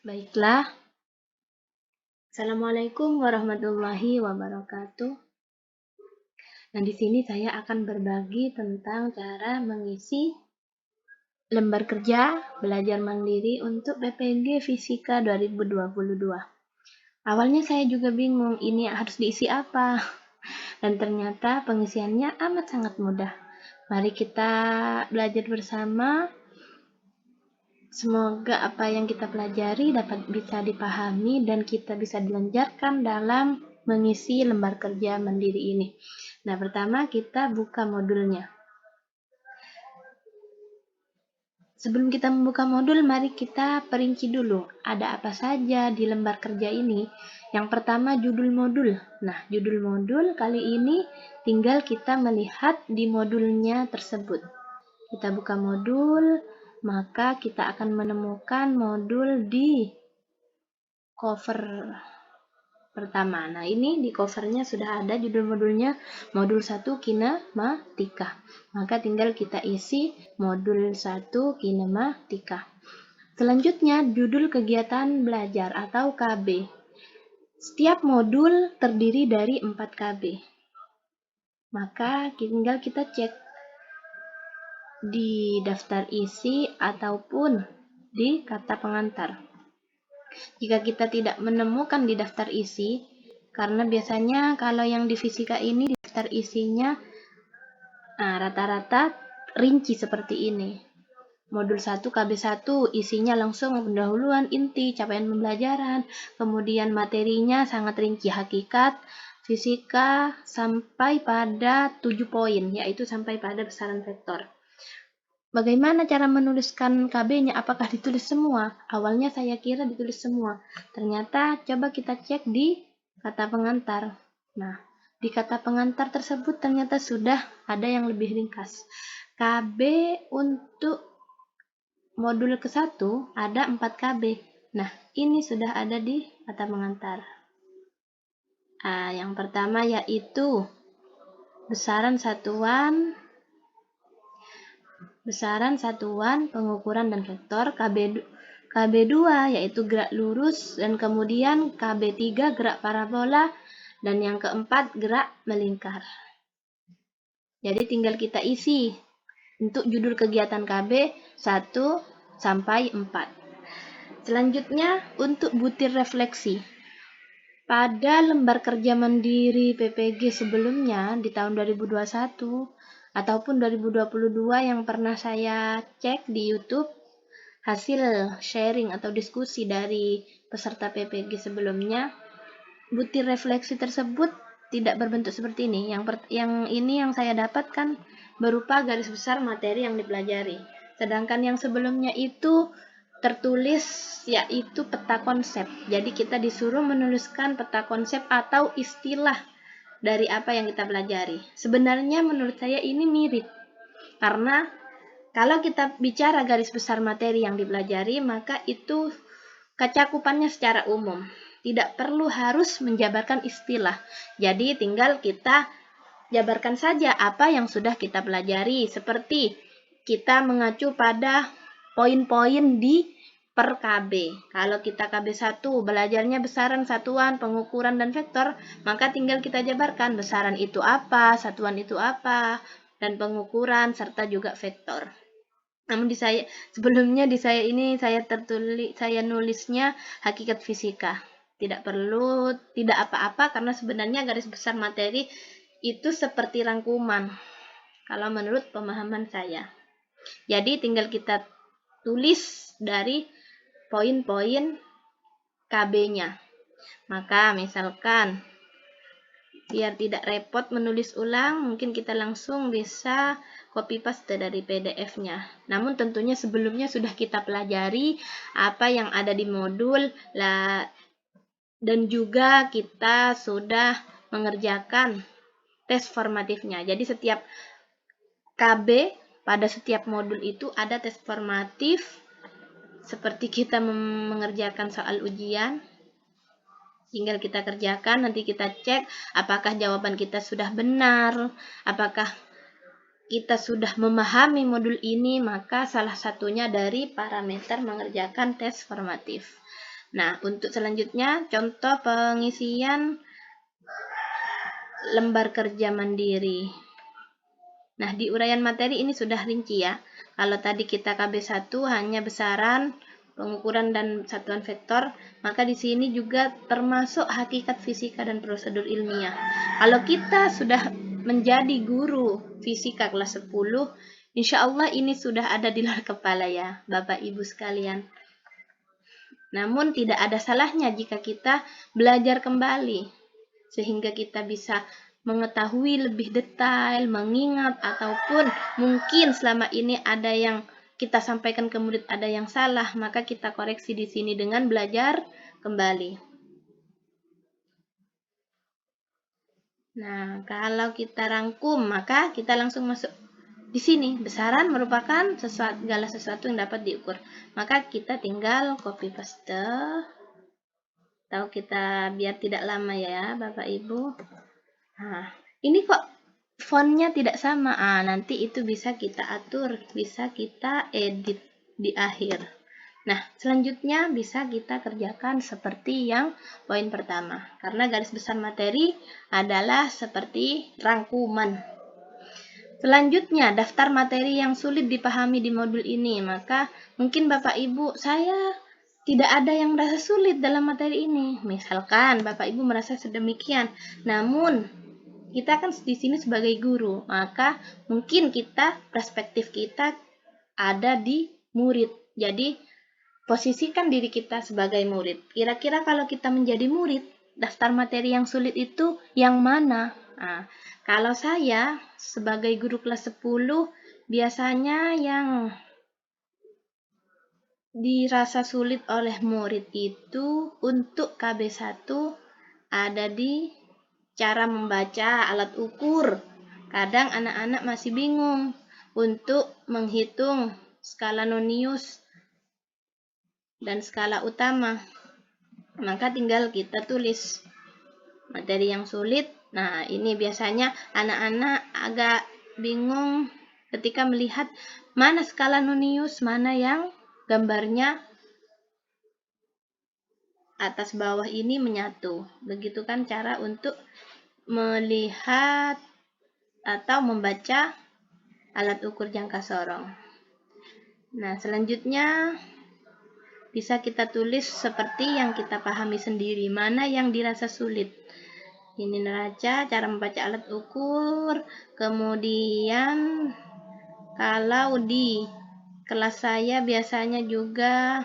Baiklah, Assalamualaikum warahmatullahi wabarakatuh. Nah, di sini saya akan berbagi tentang cara mengisi lembar kerja belajar mandiri untuk PPG Fisika 2022. Awalnya saya juga bingung, ini harus diisi apa? Dan ternyata pengisiannya amat sangat mudah. Mari kita belajar bersama. Semoga apa yang kita pelajari dapat bisa dipahami dan kita bisa dilancarkan dalam mengisi lembar kerja mandiri ini. Nah, pertama kita buka modulnya. Sebelum kita membuka modul, mari kita perinci dulu ada apa saja di lembar kerja ini. Yang pertama, judul modul. Nah, judul modul kali ini tinggal kita melihat di modulnya tersebut. Kita buka modul, maka kita akan menemukan modul di cover pertama. Nah, ini di covernya sudah ada judul modulnya, modul 1 kinematika. Maka tinggal kita isi modul 1 kinematika. Selanjutnya, judul kegiatan belajar atau KB. Setiap modul terdiri dari 4 KB. Maka tinggal kita cek di daftar isi ataupun di kata pengantar. Jika kita tidak menemukan di daftar isi, karena biasanya kalau yang di fisika ini di daftar isinya rata-rata rinci seperti ini. Modul 1 KB1 isinya langsung pendahuluan inti, capaian pembelajaran, kemudian materinya sangat rinci, hakikat fisika sampai pada 7 poin, yaitu sampai pada besaran vektor. Bagaimana cara menuliskan KB-nya? Apakah ditulis semua? Awalnya saya kira ditulis semua. Ternyata coba kita cek di kata pengantar. Nah, di kata pengantar tersebut ternyata sudah ada yang lebih ringkas. KB untuk modul ke-1 ada 4 KB. Nah, ini sudah ada di kata pengantar. Yang pertama yaitu besaran satuan, pengukuran dan vektor. KB2 yaitu gerak lurus, dan kemudian KB3 gerak parabola, dan yang keempat gerak melingkar. Jadi tinggal kita isi untuk judul kegiatan KB 1 sampai 4. Selanjutnya untuk butir refleksi. Pada lembar kerja mandiri PPG sebelumnya di tahun 2021 ataupun 2022 yang pernah saya cek di YouTube, hasil sharing atau diskusi dari peserta PPG sebelumnya, butir refleksi tersebut tidak berbentuk seperti ini. Yang ini yang saya dapatkan berupa garis besar materi yang dipelajari. Sedangkan yang sebelumnya itu tertulis yaitu peta konsep. Jadi kita disuruh menuliskan peta konsep atau istilah dari apa yang kita pelajari. Sebenarnya menurut saya ini mirip. Karena kalau kita bicara garis besar materi yang dipelajari, maka itu kecakupannya secara umum. Tidak perlu harus menjabarkan istilah. Jadi tinggal kita jabarkan saja apa yang sudah kita pelajari. Seperti kita mengacu pada poin-poin di per KB. Kalau kita KB1 belajarnya besaran, satuan, pengukuran, dan vektor, maka tinggal kita jabarkan besaran itu apa, satuan itu apa, dan pengukuran, serta juga vektor. Namun sebelumnya di saya ini saya nulisnya hakikat fisika. Tidak apa-apa karena sebenarnya garis besar materi itu seperti rangkuman kalau menurut pemahaman saya. Jadi tinggal kita tulis dari poin-poin KB-nya. Maka misalkan biar tidak repot menulis ulang, mungkin kita langsung bisa copy paste dari PDF-nya. Namun tentunya sebelumnya sudah kita pelajari apa yang ada di modul dan juga kita sudah mengerjakan tes formatifnya. Jadi setiap KB pada setiap modul itu ada tes formatif seperti kita mengerjakan soal ujian. Tinggal kita kerjakan, nanti kita cek apakah jawaban kita sudah benar, apakah kita sudah memahami modul ini, maka salah satunya dari parameter mengerjakan tes formatif. Nah, untuk selanjutnya contoh pengisian lembar kerja mandiri. Nah, di uraian materi ini sudah rinci ya. Kalau tadi kita KB1 hanya besaran, pengukuran dan satuan vektor, maka di sini juga termasuk hakikat fisika dan prosedur ilmiah. Kalau kita sudah menjadi guru fisika kelas 10, insya Allah ini sudah ada di luar kepala ya, Bapak Ibu sekalian. Namun tidak ada salahnya jika kita belajar kembali, sehingga kita bisa mengetahui lebih detail, mengingat, ataupun mungkin selama ini ada yang kita sampaikan ke murid ada yang salah, maka kita koreksi di sini dengan belajar kembali. Nah, kalau kita rangkum, maka kita langsung masuk di sini. Besaran merupakan segala sesuatu yang dapat diukur. Maka kita tinggal copy paste. Tahu kita biar tidak lama ya, Bapak Ibu. Nah, ini kok fontnya tidak sama. Nanti itu bisa kita atur, bisa kita edit di akhir. Nah, selanjutnya bisa kita kerjakan seperti yang poin pertama. Karena garis besar materi adalah seperti rangkuman. Selanjutnya, daftar materi yang sulit dipahami di modul ini. Maka mungkin Bapak Ibu, saya tidak ada yang merasa sulit dalam materi ini. Misalkan Bapak Ibu merasa sedemikian. Namun, kita kan di sini sebagai guru, maka mungkin perspektif kita ada di murid. Jadi, posisikan diri kita sebagai murid. Kira-kira kalau kita menjadi murid, daftar materi yang sulit itu yang mana? Nah, kalau saya sebagai guru kelas 10, biasanya yang dirasa sulit oleh murid itu untuk KB1 ada di cara membaca alat ukur. Kadang anak-anak masih bingung untuk menghitung skala nonius dan skala utama. Maka tinggal kita tulis materi yang sulit. Nah, ini biasanya anak-anak agak bingung ketika melihat mana skala nonius, mana yang gambarnya atas bawah ini menyatu. Begitu kan cara untuk melihat atau membaca alat ukur jangka sorong. Nah, selanjutnya bisa kita tulis seperti yang kita pahami sendiri, mana yang dirasa sulit. Ini neraca, cara membaca alat ukur. Kemudian kalau di kelas saya biasanya juga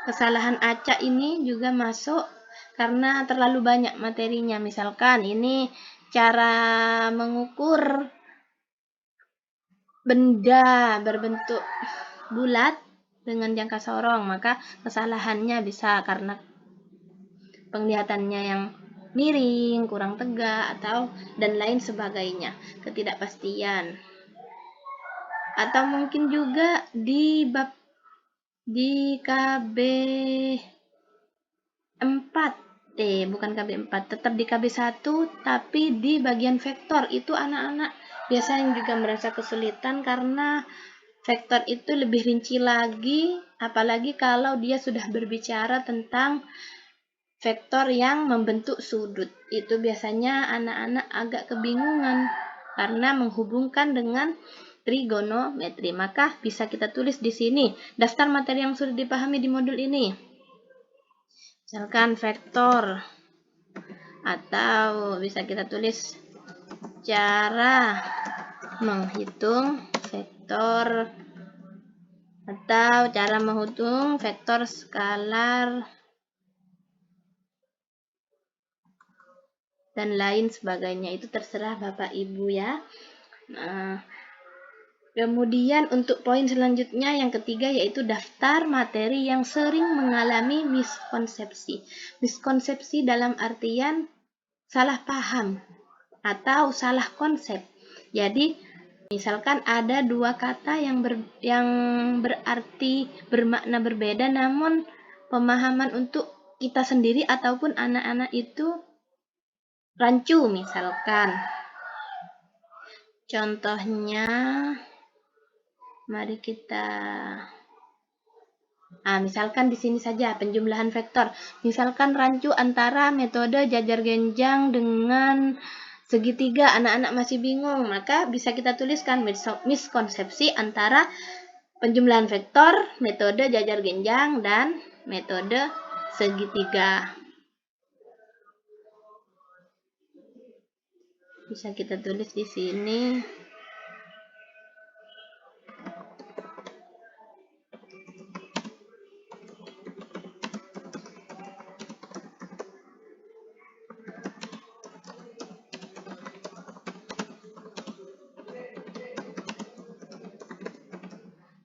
kesalahan acak ini juga masuk karena terlalu banyak materinya. Misalkan ini cara mengukur benda berbentuk bulat dengan jangka sorong, maka kesalahannya bisa karena penglihatannya yang miring, kurang tegak, atau dan lain sebagainya, ketidakpastian. Atau mungkin juga di KB 4, bukan KB 4, tetap di KB 1, tapi di bagian vektor itu anak-anak biasanya juga merasa kesulitan karena vektor itu lebih rinci lagi, apalagi kalau dia sudah berbicara tentang vektor yang membentuk sudut. Itu biasanya anak-anak agak kebingungan karena menghubungkan dengan trigonometri. Maka bisa kita tulis di sini daftar materi yang sudah dipahami di modul ini. Misalkan vektor, atau bisa kita tulis cara menghitung vektor, atau cara menghitung vektor skalar dan lain sebagainya. Itu terserah Bapak Ibu ya. Nah, kemudian untuk poin selanjutnya yang ketiga yaitu daftar materi yang sering mengalami miskonsepsi. Miskonsepsi dalam artian salah paham atau salah konsep. Jadi misalkan ada dua kata yang berarti bermakna berbeda, namun pemahaman untuk kita sendiri ataupun anak-anak itu rancu. Misalkan contohnya, mari kita Nah, misalkan di sini saja penjumlahan vektor. Misalkan rancu antara metode jajar genjang dengan segitiga, anak-anak masih bingung, maka bisa kita tuliskan miskonsepsi antara penjumlahan vektor, metode jajar genjang, dan metode segitiga. Bisa kita tulis di sini.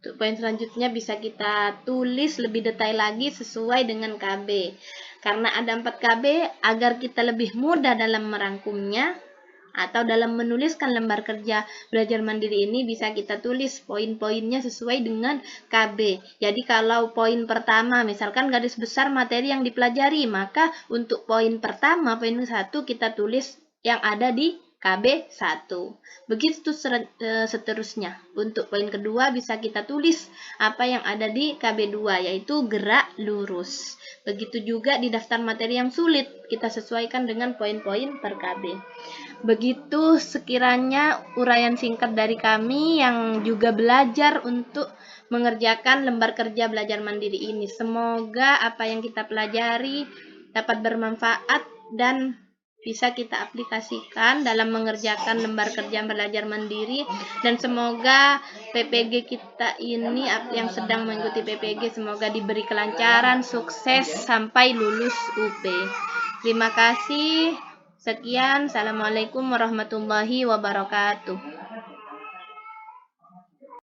Untuk poin selanjutnya bisa kita tulis lebih detail lagi sesuai dengan KB. Karena ada 4 KB, agar kita lebih mudah dalam merangkumnya atau dalam menuliskan lembar kerja belajar mandiri ini, bisa kita tulis poin-poinnya sesuai dengan KB. Jadi kalau poin pertama misalkan garis besar materi yang dipelajari, maka untuk poin pertama, poin 1 kita tulis yang ada di KB 1. Begitu seterusnya. Untuk poin kedua bisa kita tulis apa yang ada di KB 2, yaitu gerak lurus. Begitu juga di daftar materi yang sulit, kita sesuaikan dengan poin-poin per KB. Begitu sekiranya uraian singkat dari kami yang juga belajar untuk mengerjakan lembar kerja belajar mandiri ini. Semoga apa yang kita pelajari dapat bermanfaat dan bisa kita aplikasikan dalam mengerjakan lembar kerja belajar mandiri, dan semoga PPG kita ini yang sedang mengikuti PPG semoga diberi kelancaran, sukses sampai lulus UP. Terima kasih. Sekian, Assalamualaikum warahmatullahi wabarakatuh.